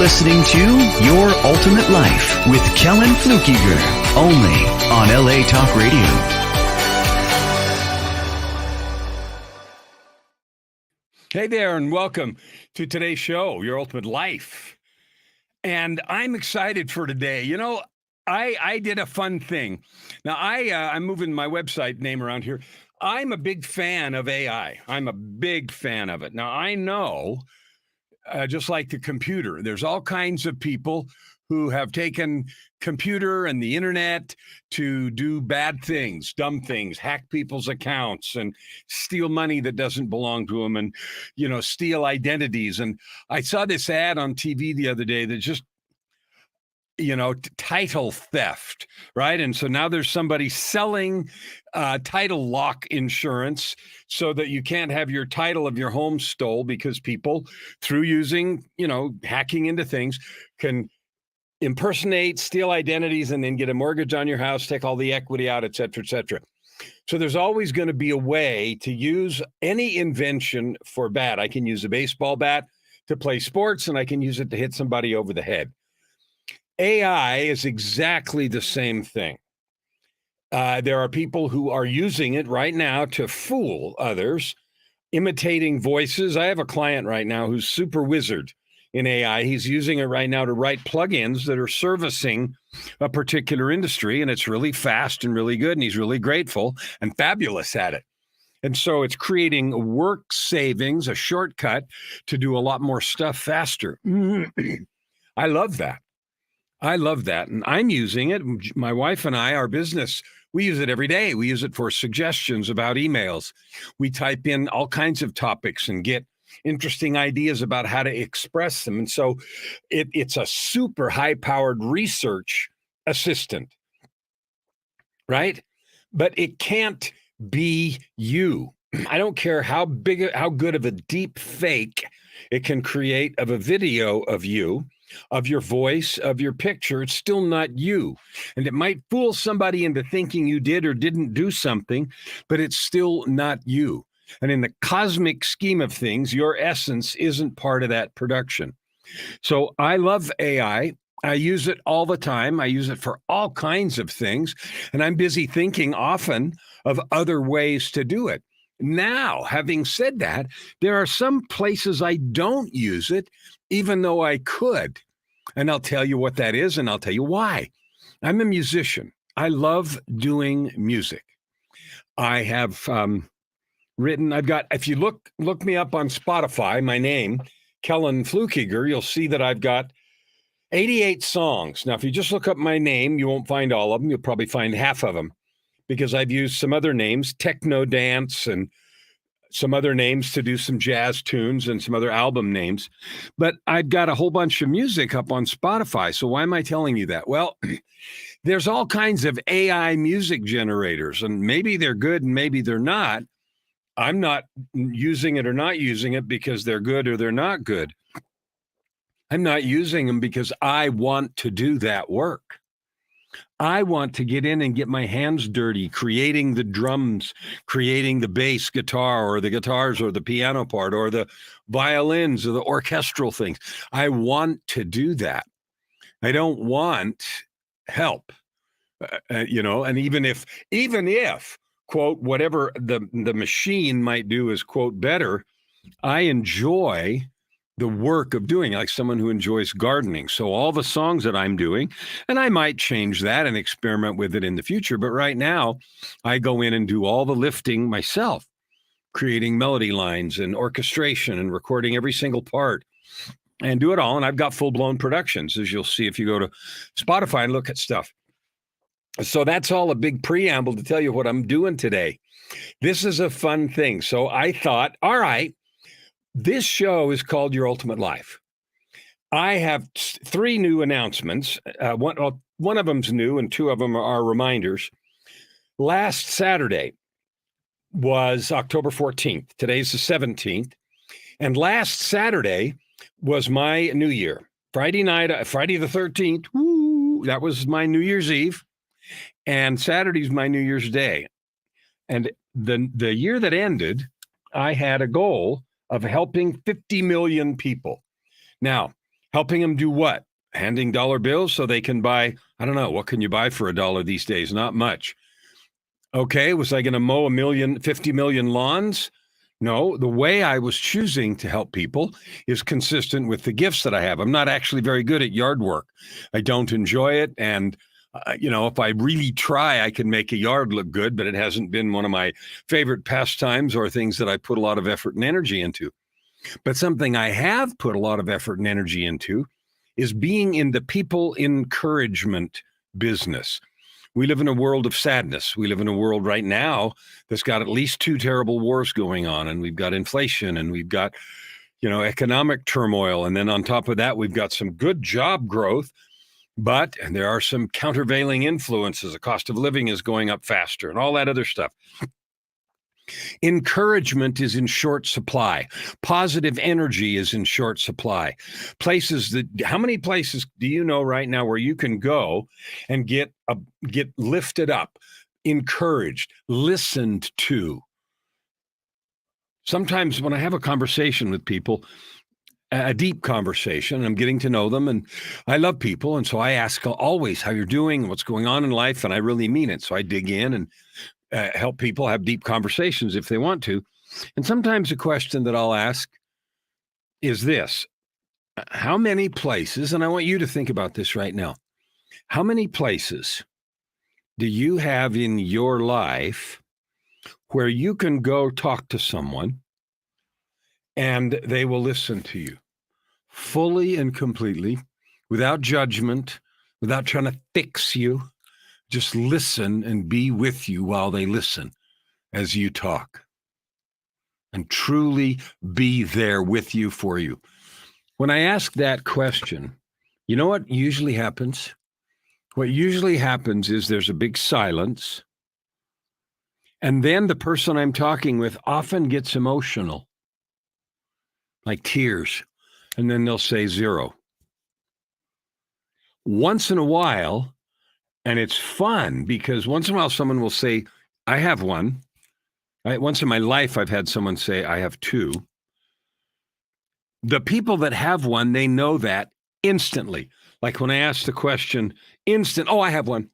listening to Your Ultimate Life with Kellan Fluckiger, only on LA Talk Radio. Hey there, and welcome to today's show, Your Ultimate Life. And I'm excited for today. You know, I did a fun thing. Now, I'm moving my website name around here. I'm a big fan of AI. I'm a big fan of it. Now, I know, just like the computer, there's all kinds of people who have taken computer and the internet to do bad things, dumb things, hack people's accounts and steal money that doesn't belong to them and, you know, steal identities. And I saw this ad on TV the other day that just, you know, title theft, right? And so now there's somebody selling title lock insurance so that you can't have your title of your home stole because people, through using, you know, hacking into things, can impersonate, steal identities, and then get a mortgage on your house, take all the equity out, et cetera, et cetera. So there's always going to be a way to use any invention for bad. I can use a baseball bat to play sports, and I can use it to hit somebody over the head. AI is exactly the same thing. There are people who are using it right now to fool others, imitating voices. I have a client right now who's super wizard in AI. He's using it right now to write plugins that are servicing a particular industry, and it's really fast and really good, and he's really grateful and fabulous at it. And so it's creating work savings, a shortcut to do a lot more stuff faster. I love that. I love that. And I'm using it. My wife and I, our business, we use it every day. We use it for suggestions about emails. We type in all kinds of topics and get interesting ideas about how to express them. And so it's a super high-powered research assistant, right? But it can't be you. I don't care how good of a deep fake it can create of a video of you, of your voice, of your picture. It's still not you. And it might fool somebody into thinking you did or didn't do something, but it's still not you. And in the cosmic scheme of things, your essence isn't part of that production. So I love AI. I use it all the time. I use it for all kinds of things. And I'm busy thinking often of other ways to do it. Now, having said that, there are some places I don't use it, even though I could. And I'll tell you what that is, and I'll tell you why. I'm a musician. I love doing music. I have written, if you look me up on Spotify, my name, Kellan Fluckiger, you'll see that I've got 88 songs. Now, if you just look up my name, you won't find all of them. You'll probably find half of them because I've used some other names, Techno Dance and some other names to do some jazz tunes and some other album names. But I've got a whole bunch of music up on Spotify. So why am I telling you that? Well, there's all kinds of AI music generators, and maybe they're good and maybe they're not. I'm not using it or not using it because they're good or they're not good. I'm not using them because I want to do that work. I want to get in and get my hands dirty, creating the drums, creating the bass guitar or the guitars or the piano part or the violins or the orchestral things. I want to do that. I don't want help, and even if, quote, whatever the machine might do is, quote, better, I enjoy the work of doing, like someone who enjoys gardening. So all the songs that I'm doing, and I might change that and experiment with it in the future, but right now I go in and do all the lifting myself, creating melody lines and orchestration and recording every single part and do it all. And I've got full-blown productions, as you'll see if you go to Spotify and look at stuff. So that's all a big preamble to tell you what I'm doing today. This is a fun thing. So I thought, all right, this show is called Your Ultimate Life. I have 3 new announcements. One of them's new and 2 of them are reminders. Last Saturday was October 14th. Today's the 17th. And last Saturday was my New Year. Friday night, Friday the 13th, that was my New Year's Eve. And Saturday's my New Year's Day. And the year that ended, I had a goal of helping 50 million people. Now, Helping them do what? Handing dollar bills so they can buy, I don't know, what can you buy for $1 these days? Not much. Okay, was I going to mow 50 million lawns? No, the way I was choosing to help people is consistent with the gifts that I have. I'm not actually very good at yard work. I don't enjoy it. And, if I really try, I can make a yard look good, but it hasn't been one of my favorite pastimes or things that I put a lot of effort and energy into. But something I have put a lot of effort and energy into is being in the people encouragement business. We live in a world of sadness. We live in a world right now that's got at least 2 terrible wars going on, and we've got inflation, and we've got, economic turmoil. And then on top of that, we've got some good job growth, but there are some countervailing influences. The cost of living is going up faster and all that other stuff. Encouragement is in short supply. Positive energy is in short supply. How many places do you know right now where you can go and get lifted up, encouraged, listened to? Sometimes when I have a conversation with people, a deep conversation, I'm getting to know them, and I love people. And so I ask always how you're doing, what's going on in life. And I really mean it. So I dig in and help people have deep conversations if they want to. And sometimes a question that I'll ask is this: how many places, and I want you to think about this right now, how many places do you have in your life where you can go talk to someone and they will listen to you fully and completely, without judgment, without trying to fix you? Just listen and be with you while they listen as you talk, and truly be there with you, for you. When I ask that question, you know what usually happens? What usually happens is there's a big silence, and then the person I'm talking with often gets emotional, like tears, and then they'll say 0. Once in a while, and it's fun because once in a while someone will say, I have one. Once in my life, I've had someone say, I have 2. The people that have one, they know that instantly. Like when I ask the question, oh, I have one.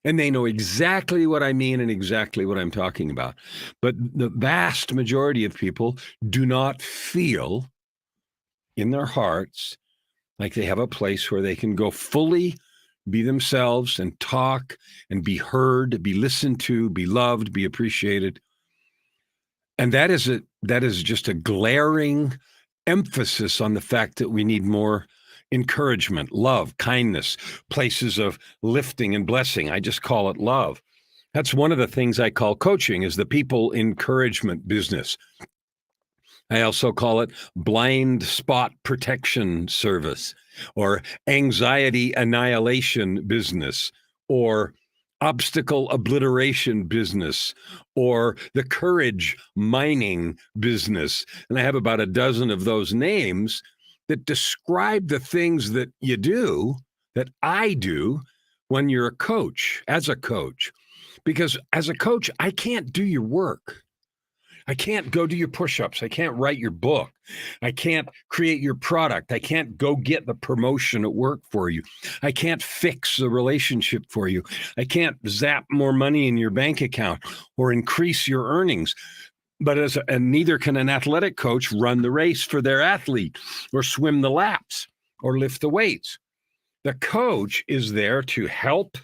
And they know exactly what I mean and exactly what I'm talking about. But the vast majority of people do not feel in their hearts like they have a place where they can go fully be themselves and talk and be heard, be listened to, be loved, be appreciated. And that is just a glaring emphasis on the fact that we need more encouragement, love, kindness, places of lifting and blessing. I just call it love. That's one of the things I call coaching, is the people encouragement business. I also call it blind spot protection service, or anxiety annihilation business, or obstacle obliteration business, or the courage mining business. And I have about a dozen of those names that describe the things that you do, that I do when you're a coach, as a coach. Because as a coach, I can't do your work. I can't go do your push-ups. I can't write your book. I can't create your product. I can't go get the promotion at work for you. I can't fix the relationship for you. I can't zap more money in your bank account or increase your earnings. But and neither can an athletic coach run the race for their athlete, or swim the laps, or lift the weights. The coach is there to help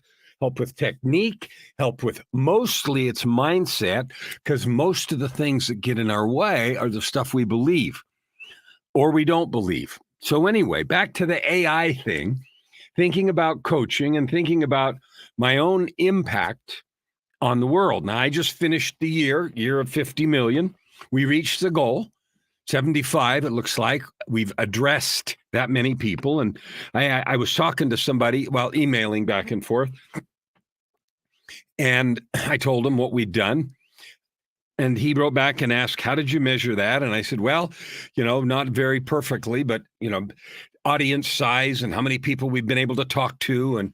with technique, help with mostly its mindset, because most of the things that get in our way are the stuff we believe or we don't believe. So anyway, back to the AI thing, thinking about coaching and thinking about my own impact on the world. Now, I just finished the year of 50 million. We reached the goal. 75, it looks like. We've addressed that many people. And I was talking to somebody while emailing back and forth, and I told him what we'd done. And he wrote back and asked, how did you measure that? And I said, well, not very perfectly, but, audience size and how many people we've been able to talk to, and,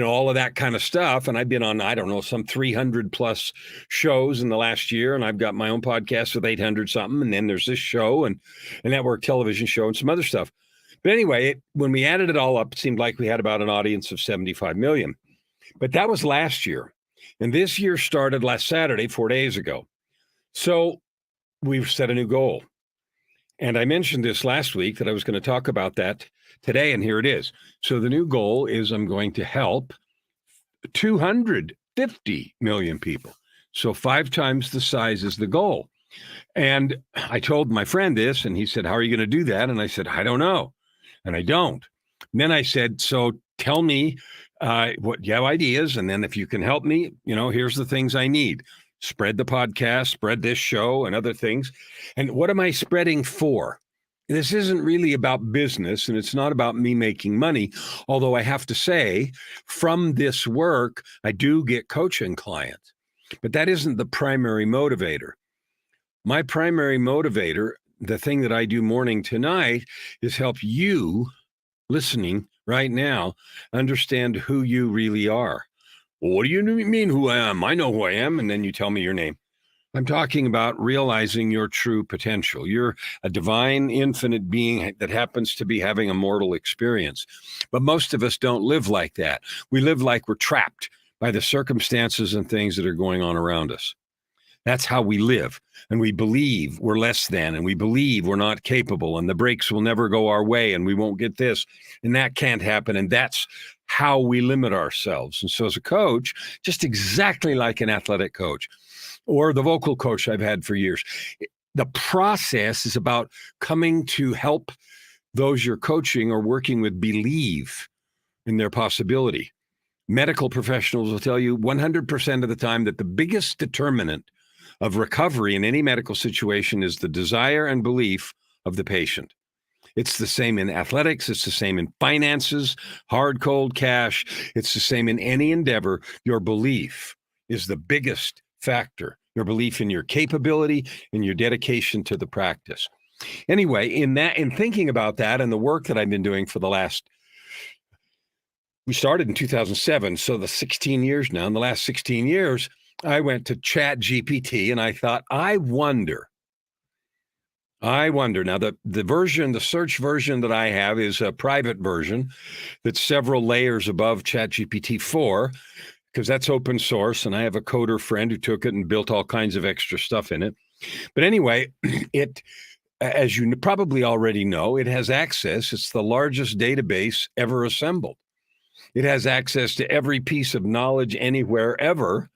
all of that kind of stuff. And I've been on, I don't know, some 300 plus shows in the last year. And I've got my own podcast with 800 something. And then there's this show and a network television show and some other stuff. But anyway, when we added it all up, it seemed like we had about an audience of 75 million. But that was last year. And this year started last Saturday, 4 days ago. So we've set a new goal. And I mentioned this last week that I was going to talk about that today, and here it is. So the new goal is I'm going to help 250 million people. So 5 times the size is the goal. And I told my friend this, and he said, how are you going to do that? And I said, I don't know. And I don't. And then I said, so tell me what you have ideas. And then if you can help me, here's the things I need. Spread the podcast, spread this show and other things. And what am I spreading for? This isn't really about business, and it's not about me making money. Although I have to say, from this work, I do get coaching clients. But that isn't the primary motivator. My primary motivator, the thing that I do morning to night, is help you listening right now understand who you really are. Well, what do you mean who I am? I know who I am. And then you tell me your name. I'm talking about realizing your true potential. You're a divine, infinite being that happens to be having a mortal experience. But most of us don't live like that. We live like we're trapped by the circumstances and things that are going on around us. That's how we live. And we believe we're less than, and we believe we're not capable, and the breaks will never go our way, and we won't get this, and that can't happen. And that's how we limit ourselves. And so as a coach, just exactly like an athletic coach or the vocal coach I've had for years, the process is about coming to help those you're coaching or working with believe in their possibility. Medical professionals will tell you 100% of the time that the biggest determinant of recovery in any medical situation is the desire and belief of the patient. It's the same in athletics. It's the same in finances, hard, cold cash. It's the same in any endeavor. Your belief is the biggest factor. Your belief in your capability and your dedication to the practice. Anyway, in thinking about that and the work that I've been doing for we started in 2007, so the 16 years now. In the last 16 years, I went to Chat GPT and I thought, I wonder. Now the search version that I have is a private version that's several layers above Chat GPT 4, because that's open source. And I have a coder friend who took it and built all kinds of extra stuff in it. But anyway, it, as you probably already know, it has access. It's the largest database ever assembled. It has access to every piece of knowledge anywhere ever,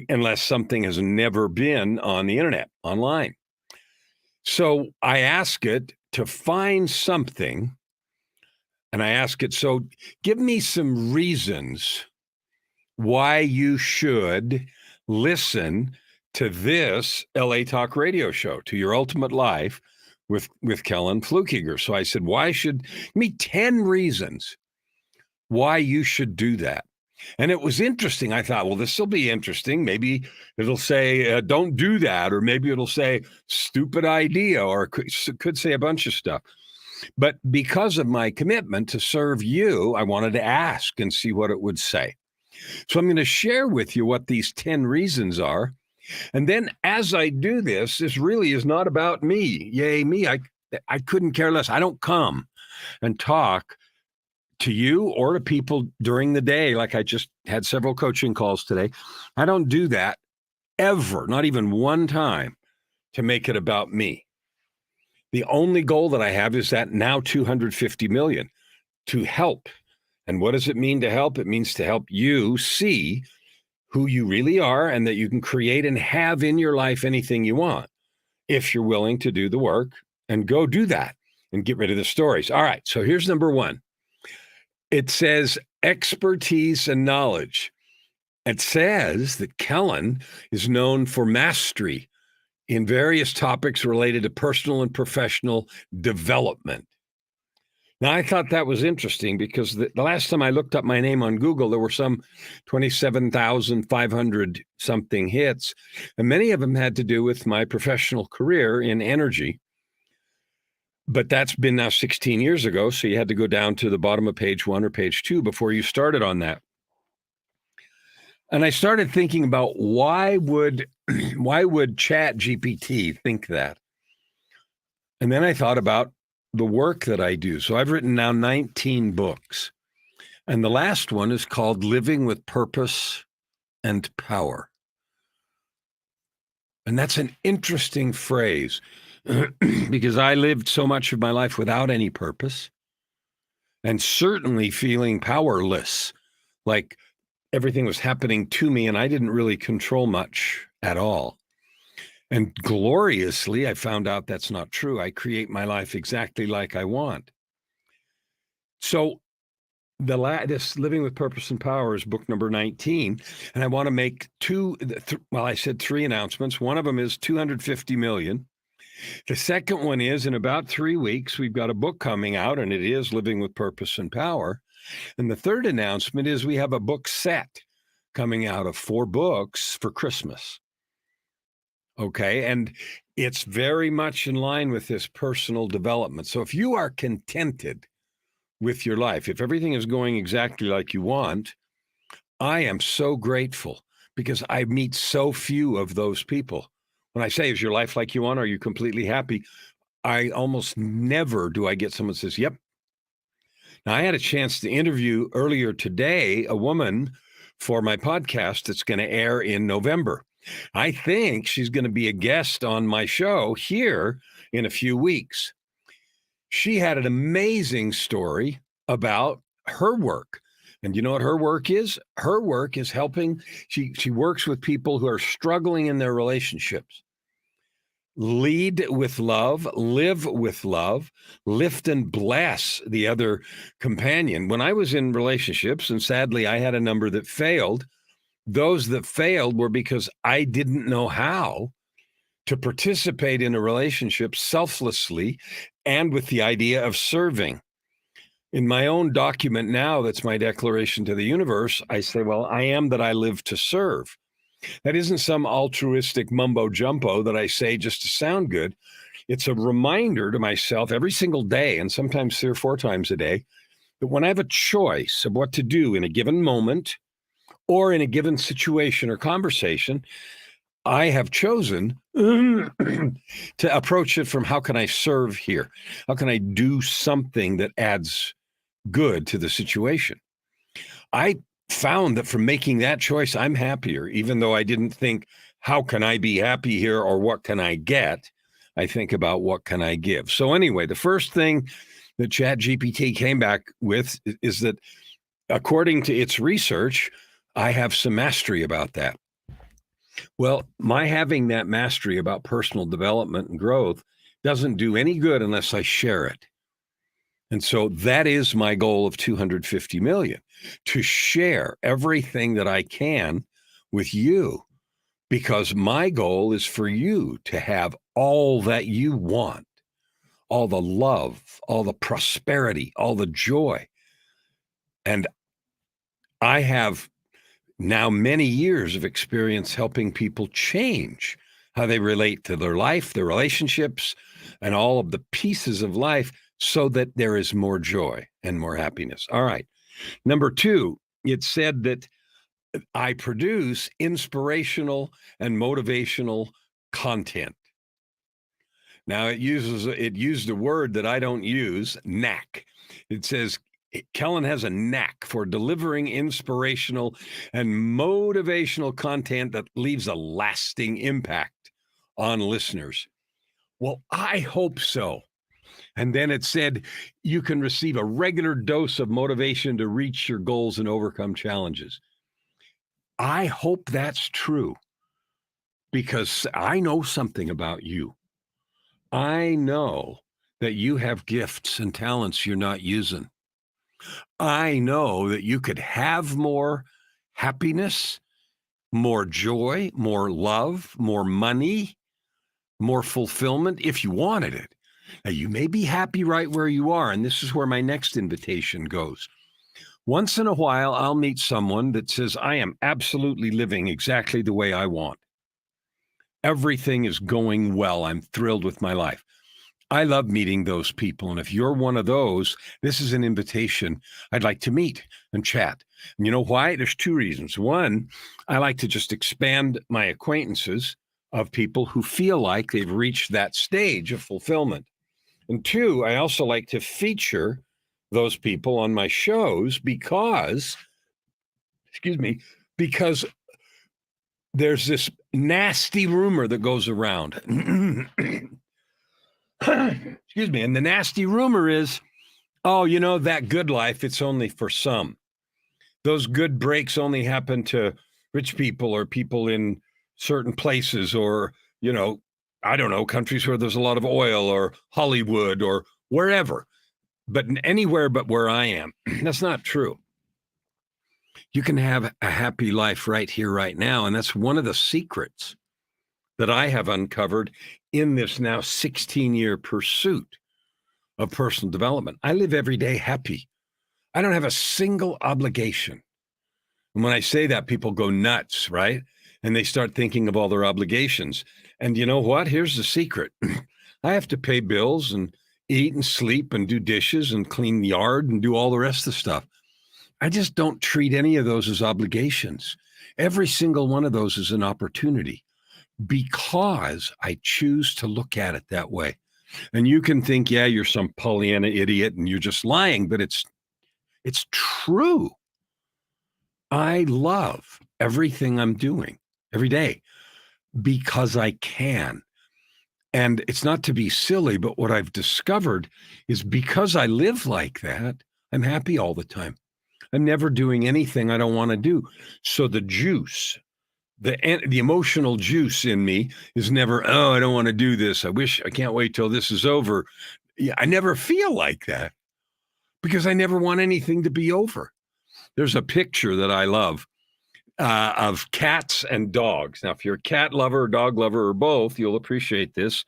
unless something has never been on the internet, online. So I ask it to find something, and I ask it, so give me some reasons why you should listen to this LA Talk radio show, to Your Ultimate Life with Kellan Fluckiger. So I said, give me 10 reasons why you should do that. And it was interesting. I thought, well, this will be interesting. Maybe it'll say, don't do that. Or maybe it'll say, stupid idea, or could say a bunch of stuff. But because of my commitment to serve you, I wanted to ask and see what it would say. So I'm going to share with you what these 10 reasons are. And then as I do this really is not about me. Yay, me. I couldn't care less. I don't come and talk to you or to people during the day. Like I just had several coaching calls today. I don't do that ever, not even one time, to make it about me. The only goal that I have is that now 250 million, to help. And what does it mean to help? It means to help you see who you really are, and that you can create and have in your life anything you want if you're willing to do the work and go do that and get rid of the stories. All right, so here's number 1. It says expertise and knowledge. It says that Kellan is known for mastery in various topics related to personal and professional development. Now, I thought that was interesting because the last time I looked up my name on Google, there were some 27,500 something hits, and many of them had to do with my professional career in energy. But that's been now 16 years ago, so you had to go down to the bottom of page 1 or page 2 before you started on that. And I started thinking about why would Chat GPT think that? And then I thought about the work that I do. So I've written now 19 books. And the last one is called Living with Purpose and Power. And that's an interesting phrase because I lived so much of my life without any purpose and certainly feeling powerless, like everything was happening to me and I didn't really control much at all. And gloriously, I found out that's not true. I create my life exactly like I want. So this Living with Purpose and Power is book number 19. And I want to make I said 3 announcements. One of them is 250 million. The second one is in about 3 weeks, we've got a book coming out, and it is Living with Purpose and Power. And the third announcement is we have a book set coming out of 4 books for Christmas. Okay. And it's very much in line with this personal development. So if you are contented with your life, if everything is going exactly like you want, I am so grateful because I meet so few of those people. When I say, is your life like you want? Are you completely happy? I almost never do I get someone who says, yep. Now, I had a chance to interview earlier today a woman for my podcast that's going to air in November. I think she's going to be a guest on my show here in a few weeks. She had an amazing story about her work. And you know what her work is? Her work is helping. She works with people who are struggling in their relationships. Lead with love, live with love, lift and bless the other companion. When I was in relationships, and sadly I had a number that failed, those that failed were because I didn't know how to participate in a relationship selflessly and with the idea of serving. In my own document now, that's my declaration to the universe, I say, well, I am that I live to serve. That isn't some altruistic mumbo jumbo that I say just to sound good. It's a reminder to myself every single day, and sometimes 3 or 4 times a day, that when I have a choice of what to do in a given moment or in a given situation or conversation, I have chosen to approach it from how can I serve here? How can I do something that adds good to the situation? I found that from making that choice, I'm happier, even though I didn't think, how can I be happy here or what can I get? I think about what can I give? So anyway, the first thing that ChatGPT came back with is that according to its research, I have some mastery about that. Well, my having that mastery about personal development and growth doesn't do any good unless I share it. And so that is my goal of 250 million, to share everything that I can with you, because my goal is for you to have all that you want, all the love, all the prosperity, all the joy. And I have now many years of experience helping people change how they relate to their life, their relationships, and all of the pieces of life so that there is more joy and more happiness. All right. Number 2, it said that I produce inspirational and motivational content. Now it used a word that I don't use, knack. It says Kellan has a knack for delivering inspirational and motivational content that leaves a lasting impact on listeners. Well, I hope so. And then it said you can receive a regular dose of motivation to reach your goals and overcome challenges. I hope that's true because I know something about you. I know that you have gifts and talents you're not using. I know that you could have more happiness, more joy, more love, more money, more fulfillment if you wanted it. Now, you may be happy right where you are, and this is where my next invitation goes. Once in a while, I'll meet someone that says, I am absolutely living exactly the way I want. Everything is going well. I'm thrilled with my life. I love meeting those people. And if you're one of those, this is an invitation I'd like to meet and chat. And you know why? There's 2 reasons. One, I like to just expand my acquaintances of people who feel like they've reached that stage of fulfillment. And two, I also like to feature those people on my shows because, excuse me, because there's this nasty rumor that goes around. Excuse me. And the nasty rumor is, oh, that good life, it's only for some. Those good breaks only happen to rich people or people in certain places or, I don't know, countries where there's a lot of oil or Hollywood or wherever, but anywhere but where I am. That's not true. You can have a happy life right here, right now. And that's one of the secrets that I have uncovered in this now 16-year pursuit of personal development. I live every day happy. I don't have a single obligation. And when I say that, people go nuts, right? And they start thinking of all their obligations. And you know what? Here's the secret. I have to pay bills and eat and sleep and do dishes and clean the yard and do all the rest of the stuff. I just don't treat any of those as obligations. Every single one of those is an opportunity because I choose to look at it that way. And you can think, yeah, you're some Pollyanna idiot and you're just lying, but it's true. I love everything I'm doing every day because I can. And it's not to be silly, but what I've discovered is because I live like that, I'm happy all the time. I'm never doing anything I don't want to do. So the juice, the emotional juice in me is never, oh, I don't want to do this. I can't wait till this is over. Yeah, I never feel like that because I never want anything to be over. There's a picture that I love of cats and dogs. Now, if you're a cat lover or dog lover or both, you'll appreciate this.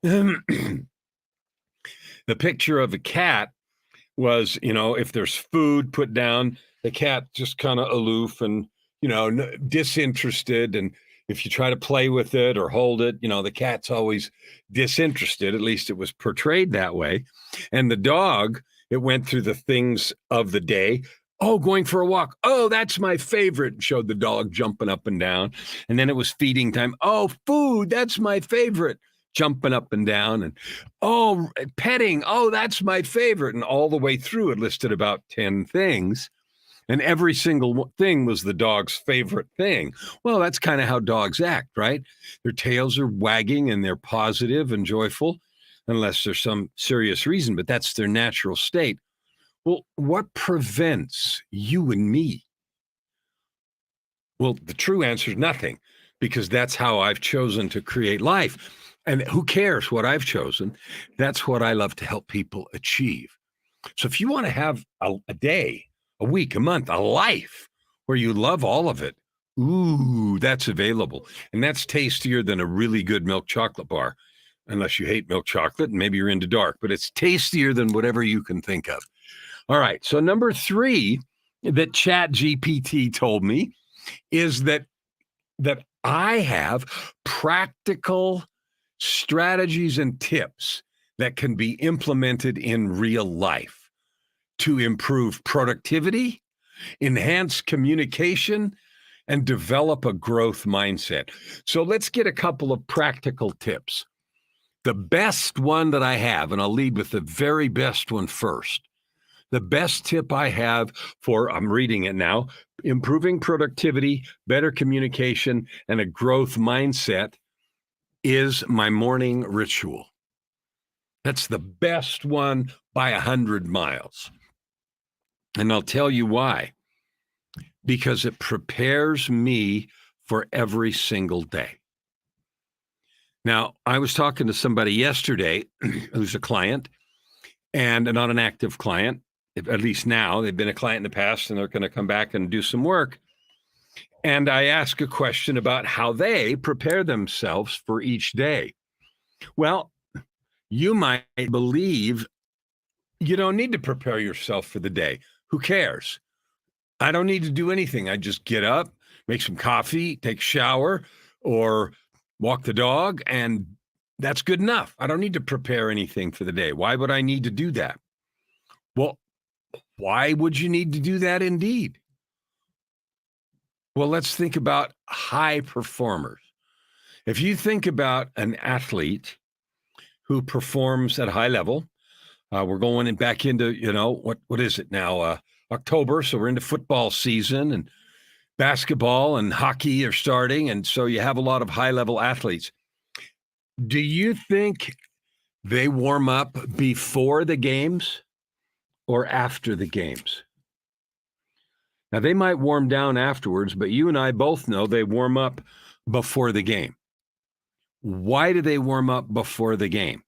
The picture of a cat was, if there's food put down, the cat just kind of aloof and, disinterested. And if you try to play with it or hold it, the cat's always disinterested. At least it was portrayed that way. And the dog, it went through the things of the day. Oh, going for a walk. Oh, that's my favorite. Showed the dog jumping up and down. And then it was feeding time. Oh, food. That's my favorite. Jumping up and down. And oh, petting. Oh, that's my favorite. And all the way through it listed about 10 things. And every single thing was the dog's favorite thing. Well, that's kind of how dogs act, right? Their tails are wagging and they're positive and joyful, unless there's some serious reason, but that's their natural state. Well, what prevents you and me? Well, the true answer is nothing, because that's how I've chosen to create life. And who cares what I've chosen? That's what I love to help people achieve. So if you want to have a day, a week, a month, a life where you love all of it, ooh, that's available. And that's tastier than a really good milk chocolate bar, unless you hate milk chocolate and maybe you're into dark, but it's tastier than whatever you can think of. All right. So number 3 that ChatGPT told me is that I have practical strategies and tips that can be implemented in real life to improve productivity, enhance communication, and develop a growth mindset. So let's get a couple of practical tips. The best one that I have, and I'll lead with the very best one first. The best tip I have for, I'm reading it now, improving productivity, better communication, and a growth mindset is my morning ritual. That's the best one by 100 miles. And I'll tell you why. Because it prepares me for every single day. Now, I was talking to somebody yesterday who's a client and not an active client. At least now, they've been a client in the past and they're going to come back and do some work. And I ask a question about how they prepare themselves for each day. Well, you might believe you don't need to prepare yourself for the day. Who cares? I don't need to do anything. I just get up, make some coffee, take a shower, or walk the dog, and that's good enough. I don't need to prepare anything for the day. Why would I need to do that? Well, why would you need to do that indeed? Well, let's think about high performers. If you think about an athlete who performs at a high level. We're going back into, what is it now? October. So we're into football season, and basketball and hockey are starting. And so you have a lot of high level athletes. Do you think they warm up before the games or after the games? Now, they might warm down afterwards, but you and I both know they warm up before the game. Why do they warm up before the game?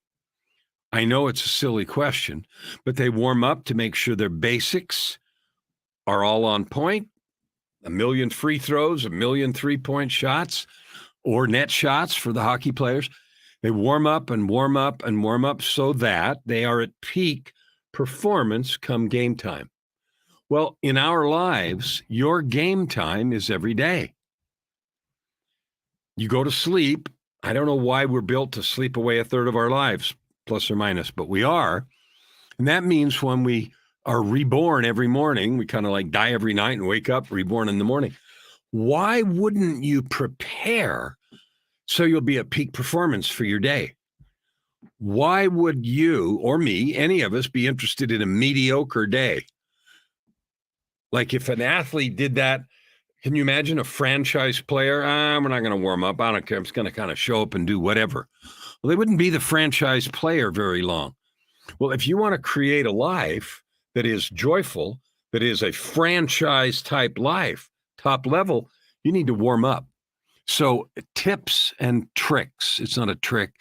I know it's a silly question, but they warm up to make sure their basics are all on point. 1,000,000 free throws, 1,000,000 three-point shots, or net shots for the hockey players. They warm up and warm up and warm up so that they are at peak performance come game time. Well, in our lives, your game time is every day. You go to sleep. I don't know why we're built to sleep away a third of our lives, plus or minus, but we are. And that means when we are reborn every morning, we kind of like die every night and wake up reborn in the morning. Why wouldn't you prepare so you'll be at peak performance for your day? Why would you or me, any of us, be interested in a mediocre day? Like if an athlete did that, can you imagine a franchise player? We're not going to warm up. I don't care. I'm just going to kind of show up and do whatever. Well, they wouldn't be the franchise player very long. Well, if you want to create a life that is joyful, that is a franchise type life, top level, you need to warm up. So tips and tricks, it's not a trick,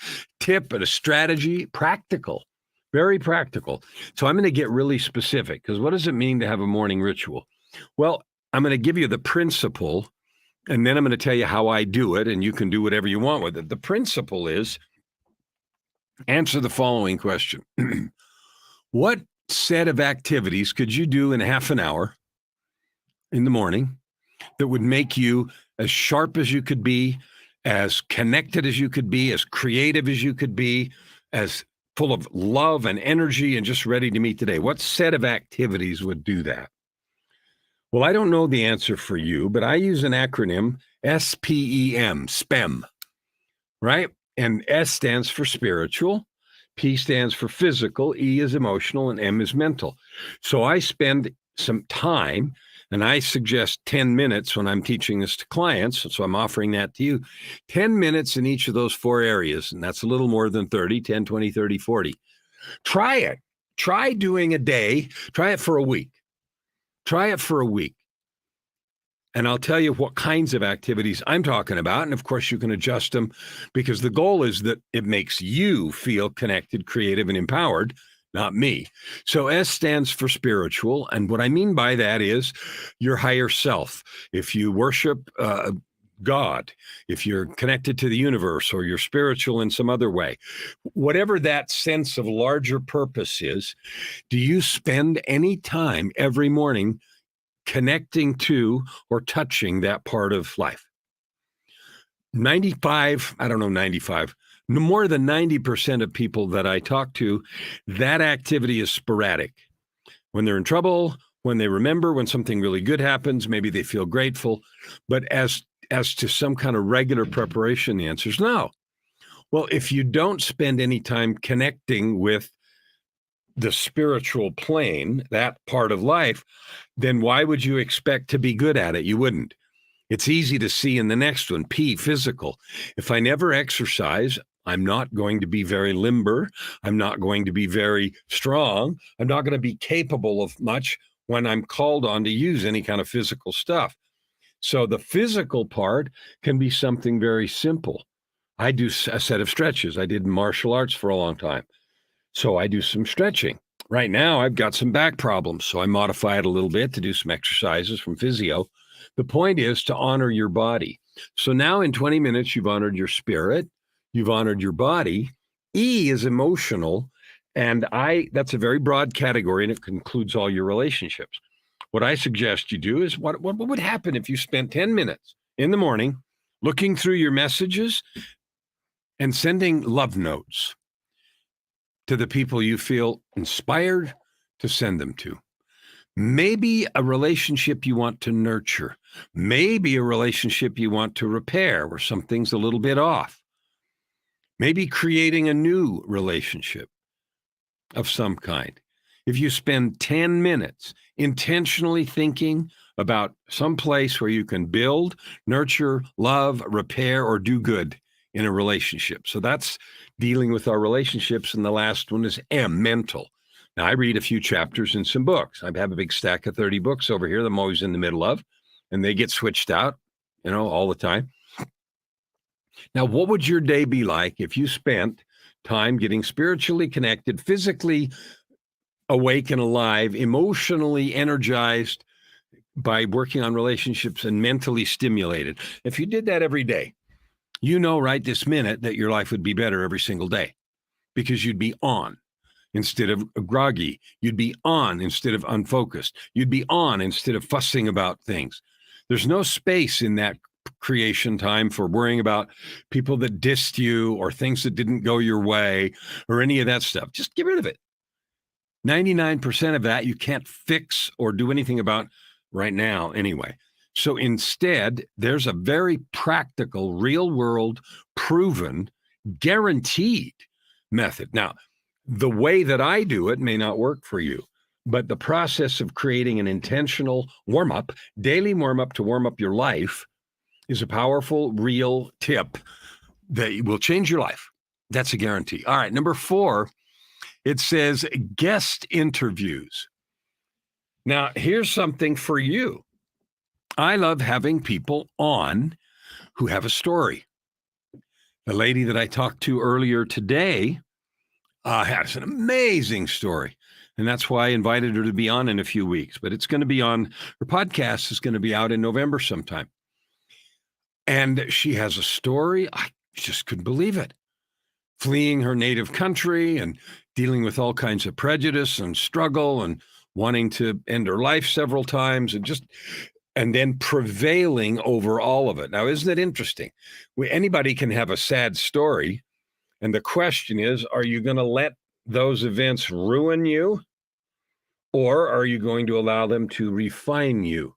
tip and a strategy, practical, very practical. So I'm going to get really specific because what does it mean to have a morning ritual? Well, I'm going to give you the principle and then I'm going to tell you how I do it and you can do whatever you want with it. The principle is answer the following question. What set of activities could you do in half an hour in the morning that would make you as sharp as you could be, as connected as you could be, as creative as you could be, as full of love and energy and just ready to meet today? What set of activities would do that? Well, I don't know the answer for you, but I use an acronym, SPEM, SPEM, right? And S stands for spiritual, P stands for physical, E is emotional, and M is mental. So I spend some time, and I suggest 10 minutes when I'm teaching this to clients, so I'm offering that to you, 10 minutes in each of those four areas, and that's a little more than 30, 10, 20, 30, 40. Try it. Try doing a day. Try it for a week. Try it for a week. And I'll tell you what kinds of activities I'm talking about. And of course, you can adjust them because the goal is that it makes you feel connected, creative, and empowered, not me. So S stands for spiritual. And what I mean by that is your higher self. If you worship God, if you're connected to the universe or you're spiritual in some other way, whatever that sense of larger purpose is, do you spend any time every morning connecting to or touching that part of life? 95, I don't know, 95, more than 90% of people that I talk to, that activity is sporadic. When they're in trouble, when they remember, when something really good happens, maybe they feel grateful. But as to some kind of regular preparation, the answer is no. Well, if you don't spend any time connecting with the spiritual plane, that part of life, then why would you expect to be good at it? You wouldn't. It's easy to see in the next one, P, physical. If I never exercise, I'm not going to be very limber. I'm not going to be very strong. I'm not going to be capable of much when I'm called on to use any kind of physical stuff. So the physical part can be something very simple. I do a set of stretches. I did martial arts for a long time. So I do some stretching. Right now, I've got some back problems, so I modify it a little bit to do some exercises from physio. The point is to honor your body. So now in 20 minutes, you've honored your spirit, you've honored your body. E is emotional, and that's a very broad category, and it concludes all your relationships. What I suggest you do is what would happen if you spent 10 minutes in the morning looking through your messages and sending love notes to the people you feel inspired to send them to. Maybe a relationship you want to nurture. Maybe a relationship you want to repair where something's a little bit off. maybe creating a new relationship of some kind. If you spend 10 minutes intentionally thinking about some place where you can build, nurture, love, repair, or do good in a relationship. So that's dealing with our relationships. And the last one is M, mental. Now, I read a few chapters in some books. I have a big stack of 30 books over here that I'm always in the middle of, and they get switched out, all the time. Now, what would your day be like if you spent time getting spiritually connected, physically awake and alive, emotionally energized by working on relationships, and mentally stimulated? If you did that every day, right this minute that your life would be better every single day because you'd be on instead of groggy. You'd be on instead of unfocused. You'd be on instead of fussing about things. There's no space in that creation time for worrying about people that dissed you or things that didn't go your way or any of that stuff. Just get rid of it. 99% of that you can't fix or do anything about right now anyway. So instead, there's a very practical, real world, proven, guaranteed method. Now, the way that I do it may not work for you, but the process of creating an intentional warm-up, daily warm-up to warm up your life is a powerful, real tip that will change your life. That's a guarantee. All right, number 4, it says guest interviews. Now, here's something for you. I love having people on who have a story. The lady that I talked to earlier today has an amazing story. And that's why I invited her to be on in a few weeks. But it's going to be on, her podcast is going to be out in November sometime. And she has a story. I just couldn't believe it. Fleeing her native country and dealing with all kinds of prejudice and struggle and wanting to end her life several times and then prevailing over all of it. Now, isn't it interesting? Anybody can have a sad story. And the question is, are you going to let those events ruin you? Or are you going to allow them to refine you?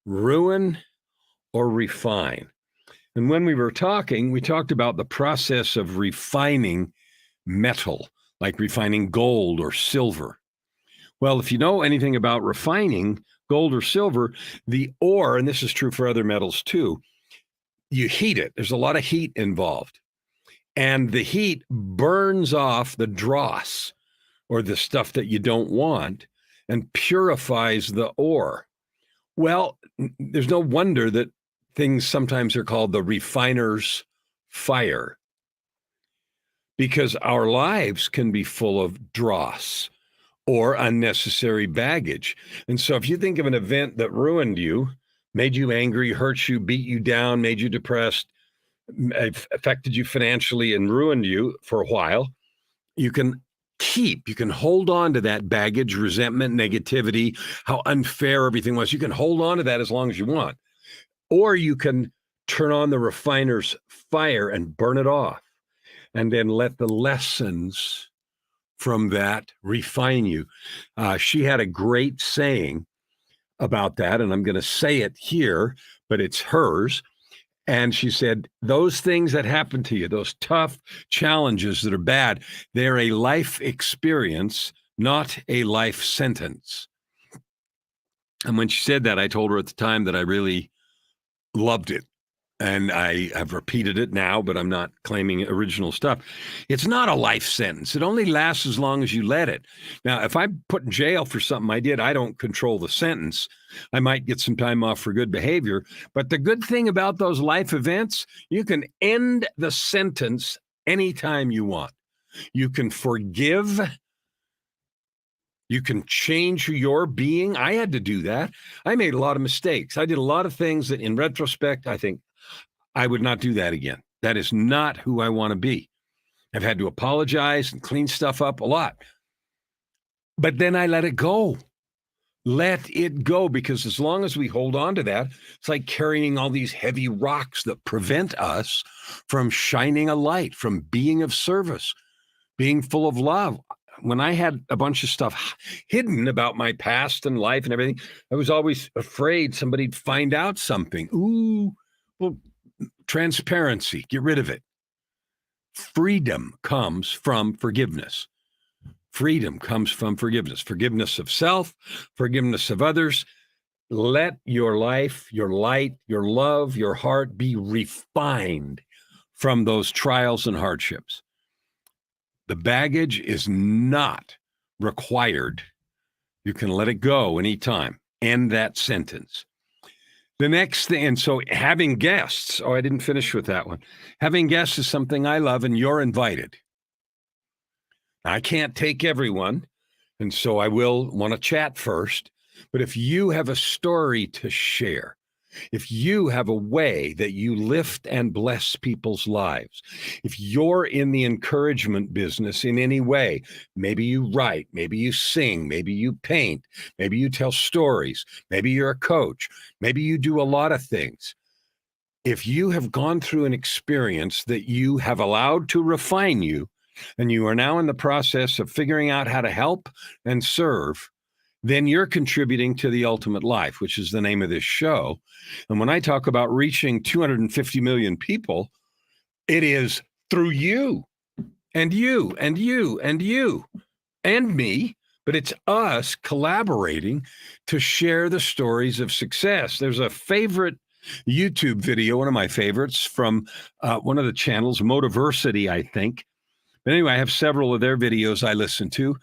Ruin or refine? And when we were talking, we talked about the process of refining metal, like refining gold or silver. Well, if you know anything about refining gold or silver, the ore, and this is true for other metals too, you heat it. There's a lot of heat involved. And the heat burns off the dross or the stuff that you don't want and purifies the ore. Well, there's no wonder that things sometimes are called the refiner's fire, because our lives can be full of dross or unnecessary baggage. And so if you think of an event that ruined you, made you angry, hurt you, beat you down, made you depressed, affected you financially and ruined you for a while, you can hold on to that baggage, resentment, negativity, how unfair everything was. You can hold on to that as long as you want. Or you can turn on the refiner's fire and burn it off, and then let the lessons from that refine you. She had a great saying about that, and I'm going to say it here, but it's hers. And she said, those things that happen to you, those tough challenges that are bad, they're a life experience, not a life sentence. And when she said that, I told her at the time that I really loved it. And I have repeated it now, but I'm not claiming original stuff. It's not a life sentence. It only lasts as long as you let it. Now, if I'm put in jail for something I did, I don't control the sentence. I might get some time off for good behavior. But the good thing about those life events, you can end the sentence anytime you want. You can forgive. You can change who you're being. I had to do that. I made a lot of mistakes. I did a lot of things that in retrospect, I think I would not do that again. That is not who I want to be. I've had to apologize and clean stuff up a lot. But then I let it go. Let it go, because as long as we hold on to that, it's like carrying all these heavy rocks that prevent us from shining a light, from being of service, being full of love. When I had a bunch of stuff hidden about my past and life and everything, I was always afraid somebody'd find out something. Well, transparency, get rid of it. freedom comes from forgiveness. Freedom comes from forgiveness. Forgiveness of self, forgiveness of others. Let your life, your light, your love, your heart be refined from those trials and hardships. The baggage is not required. You can let it go anytime. End that sentence. The next thing, and so having guests, I didn't finish with that one. Having guests is something I love, and you're invited. I can't take everyone, and so I will want to chat first. But if you have a story to share, if you have a way that you lift and bless people's lives, if you're in the encouragement business in any way, maybe you write, maybe you sing, maybe you paint, maybe you tell stories, maybe you're a coach, maybe you do a lot of things. If you have gone through an experience that you have allowed to refine you, and you are now in the process of figuring out how to help and serve, then you're contributing to the ultimate life, which is the name of this show. And when I talk about reaching 250 million people, it is through you and you and you and you and me, but it's us collaborating to share the stories of success. There's a favorite YouTube video, one of my favorites from one of the channels, Motiversity, I think. But anyway, I have several of their videos I listen to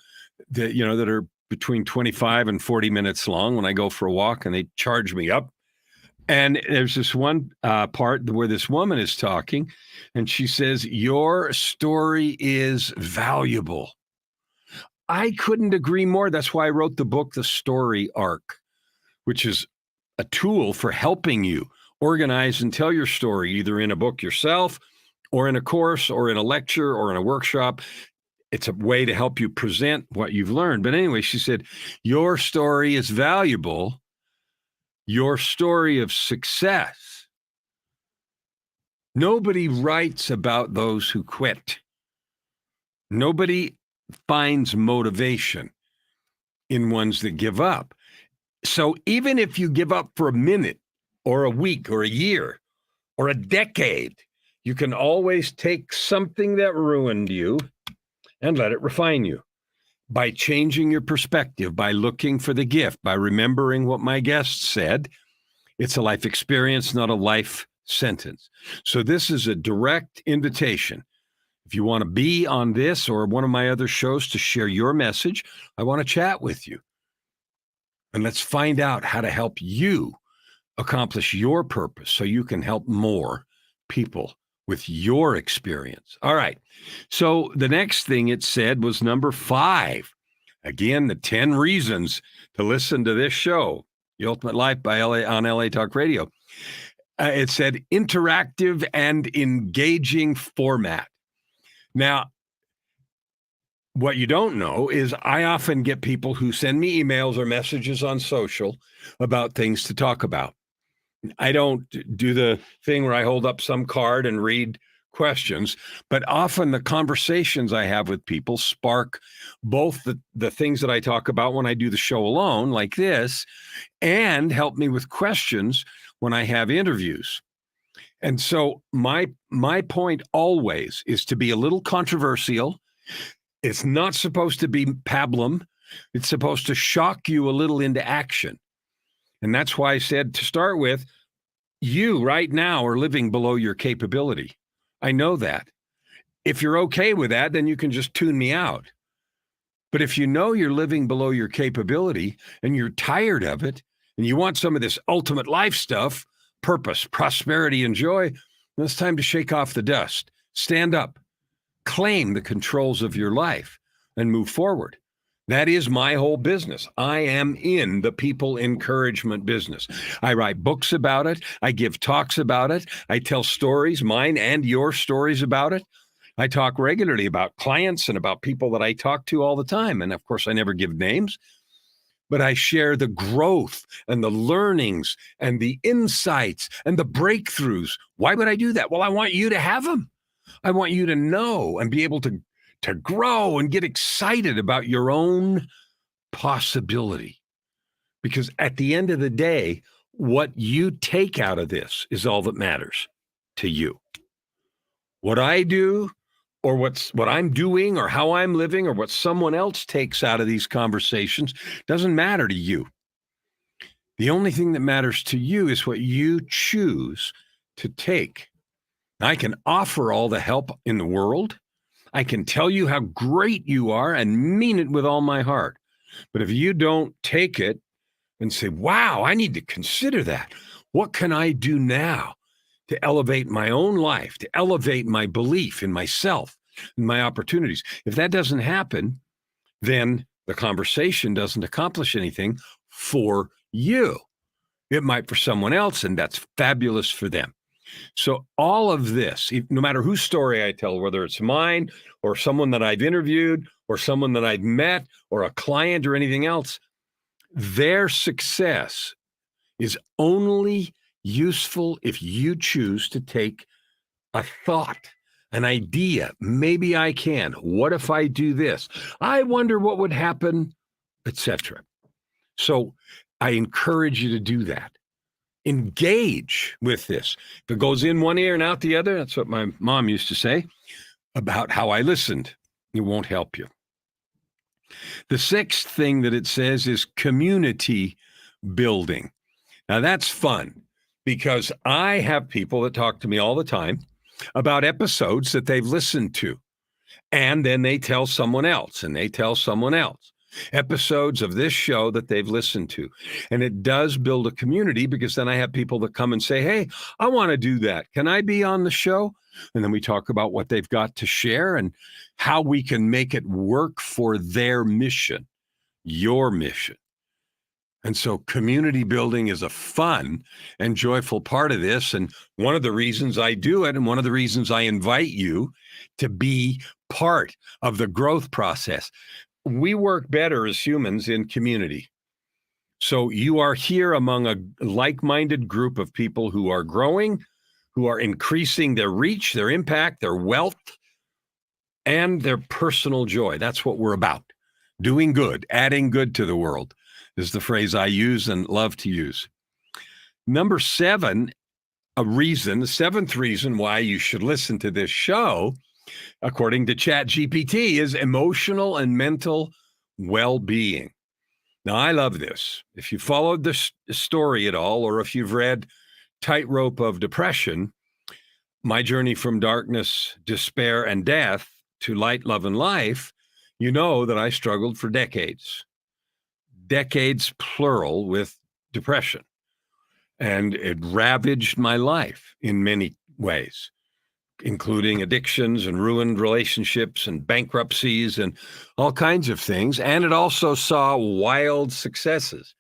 that are between 25 and 40 minutes long when I go for a walk, and they charge me up. And there's this one part where this woman is talking, and she says, your story is valuable. I couldn't agree more. That's why I wrote the book, The Story Arc, which is a tool for helping you organize and tell your story, either in a book yourself or in a course or in a lecture or in a workshop. It's a way to help you present what you've learned. But anyway, she said, your story is valuable. Your story of success. Nobody writes about those who quit. Nobody finds motivation in ones that give up. So even if you give up for a minute or a week or a year or a decade, you can always take something that ruined you and let it refine you by changing your perspective, by looking for the gift, by remembering what my guest said. It's a life experience, not a life sentence. So this is a direct invitation. If you want to be on this or one of my other shows to share your message, I want to chat with you. And let's find out how to help you accomplish your purpose so you can help more people with your experience. All right. So the next thing it said was number 5. Again, the 10 reasons to listen to this show, The Ultimate Life by on LA Talk Radio. It said interactive and engaging format. Now, what you don't know is I often get people who send me emails or messages on social about things to talk about. I don't do the thing where I hold up some card and read questions, but often the conversations I have with people spark both the things that I talk about when I do the show alone, like this, and help me with questions when I have interviews. And so my point always is to be a little controversial. It's not supposed to be pablum. It's supposed to shock you a little into action. And that's why I said to start with, you right now are living below your capability. I know that. If you're okay with that, then you can just tune me out. But if you know you're living below your capability and you're tired of it and you want some of this ultimate life stuff, purpose, prosperity, and joy, then it's time to shake off the dust. Stand up, claim the controls of your life, and move forward. That is my whole business. I am in the people encouragement business. I write books about it. I give talks about it. I tell stories, mine and your stories about it. I talk regularly about clients and about people that I talk to all the time. And of course, I never give names, but I share the growth and the learnings and the insights and the breakthroughs. Why would I do that? Well, I want you to have them. I want you to know and be able to grow and get excited about your own possibility. Because at the end of the day, what you take out of this is all that matters to you. What I do, or what I'm doing or how I'm living or what someone else takes out of these conversations doesn't matter to you. The only thing that matters to you is what you choose to take. I can offer all the help in the world. I can tell you how great you are and mean it with all my heart. But if you don't take it and say, wow, I need to consider that. What can I do now to elevate my own life, to elevate my belief in myself and my opportunities? If that doesn't happen, then the conversation doesn't accomplish anything for you. It might for someone else, and that's fabulous for them. So all of this, no matter whose story I tell, whether it's mine or someone that I've interviewed or someone that I've met or a client or anything else, their success is only useful if you choose to take a thought, an idea. Maybe I can. What if I do this? I wonder what would happen, etc. So I encourage you to do that. Engage with this. If it goes in one ear and out the other, that's what my mom used to say about how I listened. It won't help you. The sixth thing that it says is community building. Now that's fun because I have people that talk to me all the time about episodes that they've listened to. And then they tell someone else and they tell someone else. Episodes of this show that they've listened to. And it does build a community because then I have people that come and say, hey, I want to do that. Can I be on the show? And then we talk about what they've got to share and how we can make it work for their mission, your mission. And so community building is a fun and joyful part of this. And one of the reasons I do it, and one of the reasons I invite you to be part of the growth process. We work better as humans in community. So you are here among a like-minded group of people who are growing, who are increasing their reach, their impact, their wealth, and their personal joy. That's what we're about. Doing good, adding good to the world is the phrase I use and love to use. Number 7, the seventh reason why you should listen to this show, according to ChatGPT, is emotional and mental well-being. Now, I love this. If you followed this story at all, or if you've read Tightrope of Depression, my journey from darkness, despair, and death to light, love, and life, you know that I struggled for decades plural, with depression. And it ravaged my life in many ways, including addictions and ruined relationships and bankruptcies and all kinds of things. And it also saw wild successes.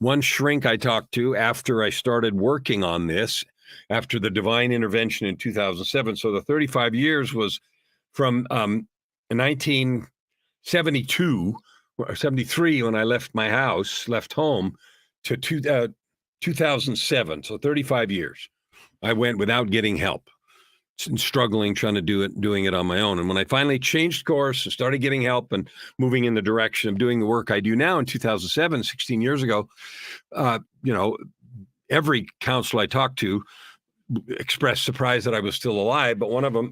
One shrink I talked to after I started working on this, after the divine intervention in 2007. So the 35 years was from 1972 or 73 when I left home, to 2007. So 35 years. I went without getting help and struggling, trying to doing it on my own. And when I finally changed course and started getting help and moving in the direction of doing the work I do now in 2007, 16 years ago, every counselor I talked to expressed surprise that I was still alive, but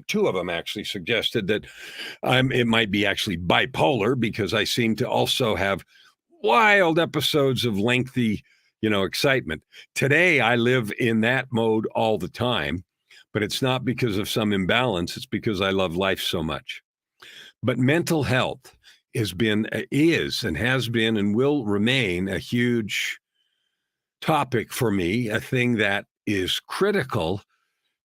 two of them actually suggested that it might be actually bipolar, because I seem to also have wild episodes of lengthy, excitement. Today, I live in that mode all the time, but it's not because of some imbalance. It's because I love life so much. But mental health is and has been and will remain a huge topic for me, a thing that is critical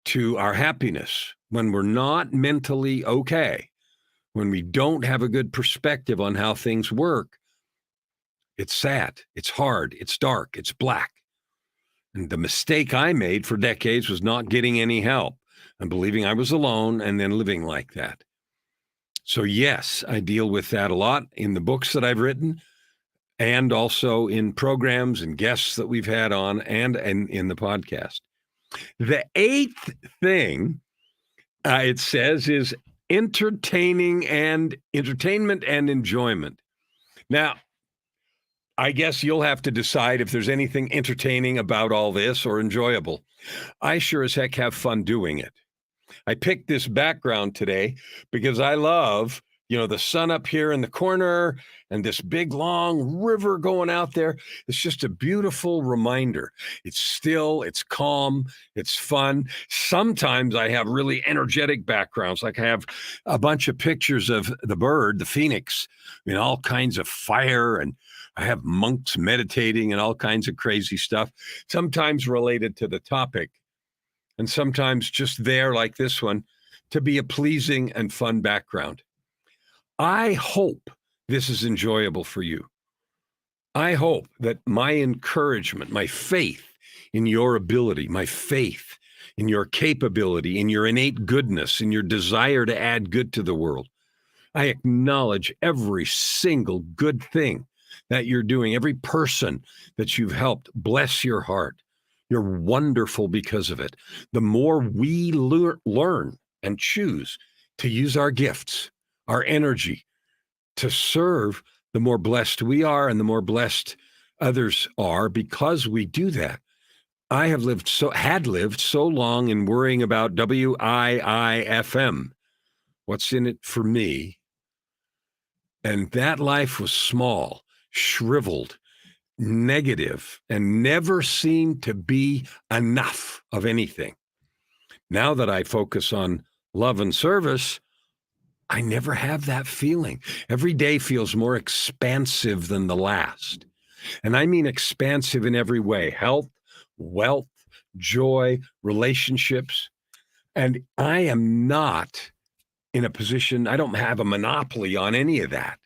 to our happiness. When we're not mentally okay, when we don't have a good perspective on how things work, it's sad, it's hard, it's dark, it's black. And the mistake I made for decades was not getting any help and believing I was alone and then living like that. So yes, I deal with that a lot in the books that I've written, and also in programs and guests that we've had on, and in the podcast. The 8th thing it says is entertainment and enjoyment. Now, I guess you'll have to decide if there's anything entertaining about all this or enjoyable. I sure as heck have fun doing it. I picked this background today because I love, the sun up here in the corner and this big long river going out there. It's just a beautiful reminder. It's still, it's calm, it's fun. Sometimes I have really energetic backgrounds, like I have a bunch of pictures of the bird, the phoenix, all kinds of fire, and I have monks meditating and all kinds of crazy stuff, sometimes related to the topic, and sometimes just there, like this one, to be a pleasing and fun background. I hope this is enjoyable for you. I hope that my encouragement, my faith in your ability, my faith in your capability, in your innate goodness, in your desire to add good to the world. I acknowledge every single good thing that you're doing, every person that you've helped. Bless your heart. You're wonderful because of it. The more we learn and choose to use our gifts, our energy to serve, the more blessed we are and the more blessed others are because we do that. I had lived so long in worrying about WIIFM. What's in it for me? And that life was small, shriveled, negative, and never seemed to be enough of anything. Now that I focus on love and service, I never have that feeling. Every day feels more expansive than the last. And I mean expansive in every way: health, wealth, joy, relationships. And I am not in a position, I don't have a monopoly on any of that.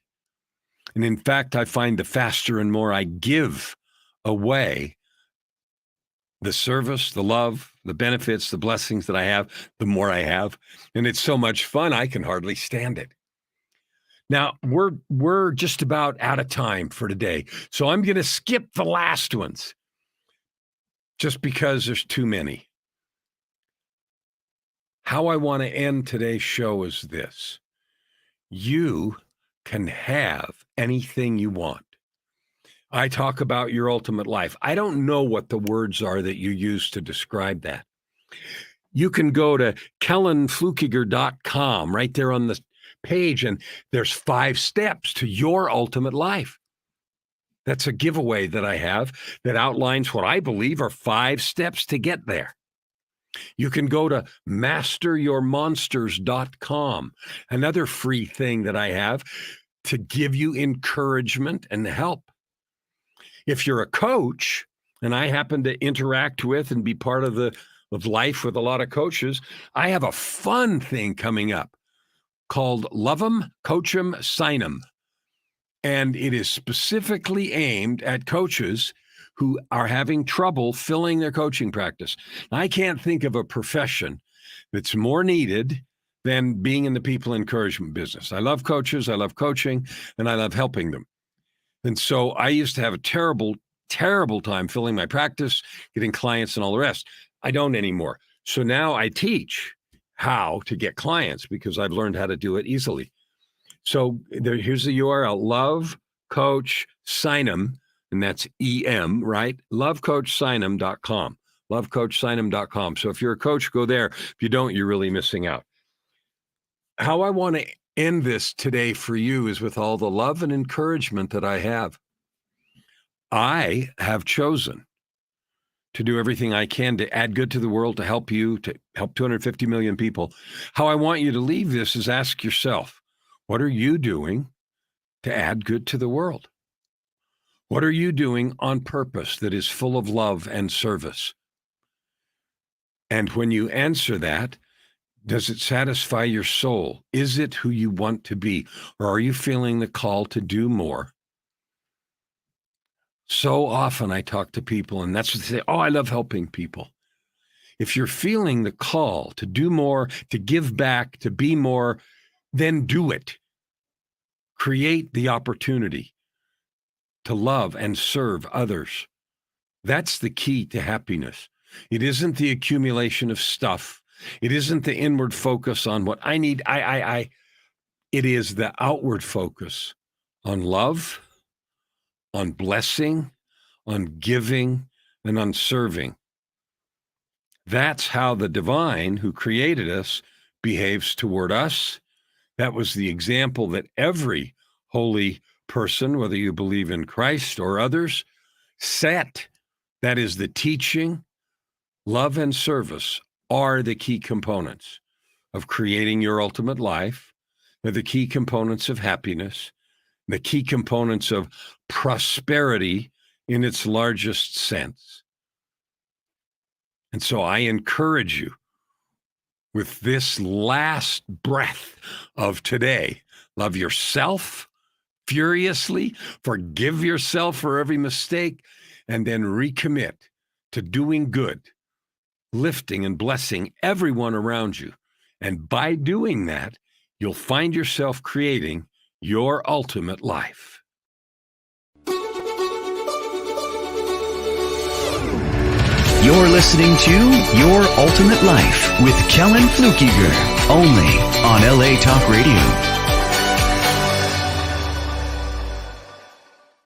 And in fact, I find the faster and more I give away the service, the love, the benefits, the blessings that I have, the more I have. And it's so much fun, I can hardly stand it. Now, we're just about out of time for today. So I'm going to skip the last ones just because there's too many. How I want to end today's show is this: you can have anything you want. I talk about your ultimate life. I don't know what the words are that you use to describe that. You can go to kellanfluckiger.com right there on the page, and there's 5 steps to your ultimate life. That's a giveaway that I have that outlines what I believe are 5 steps to get there. You can go to masteryourmonsters.com, another free thing that I have to give you encouragement and help. If you're a coach, and I happen to interact with and be part of life with a lot of coaches, I have a fun thing coming up called Love 'em, Coach 'em, Sign 'em. And it is specifically aimed at coaches who are having trouble filling their coaching practice. I can't think of a profession that's more needed than being in the people encouragement business. I love coaches, I love coaching, and I love helping them. And so I used to have a terrible, terrible time filling my practice, getting clients and all the rest. I don't anymore. So now I teach how to get clients because I've learned how to do it easily. So here's the URL: Love Coach Sign 'em, and that's EM, right? LoveCoachSign'em.com. LoveCoachSign'em.com. So if you're a coach, go there. If you don't, you're really missing out. How I want to end this today for you is with all the love and encouragement that I have. I have chosen to do everything I can to add good to the world, to help you, to help 250 million people. How I want you to leave this is ask yourself, what are you doing to add good to the world? What are you doing on purpose that is full of love and service? And when you answer that, does it satisfy your soul? Is it who you want to be? Or are you feeling the call to do more? So often I talk to people, and that's what they say: oh, I love helping people. If you're feeling the call to do more, to give back, to be more, then do it. Create the opportunity to love and serve others. That's the key to happiness. It isn't the accumulation of stuff. It isn't the inward focus on what I need. It is the outward focus on love, on blessing, on giving, and on serving. That's how the divine who created us behaves toward us. That was the example that every holy person, whether you believe in Christ or others, set. That is the teaching. Love and service are the key components of creating your ultimate life. They're the key components of happiness, the key components of prosperity in its largest sense. And so I encourage you with this last breath of today, love yourself furiously, forgive yourself for every mistake, and then recommit to doing good, lifting and blessing everyone around you. And by doing that, you'll find yourself creating your ultimate life. You're listening to Your Ultimate Life with Kellan Fluckiger, only on LA Talk Radio.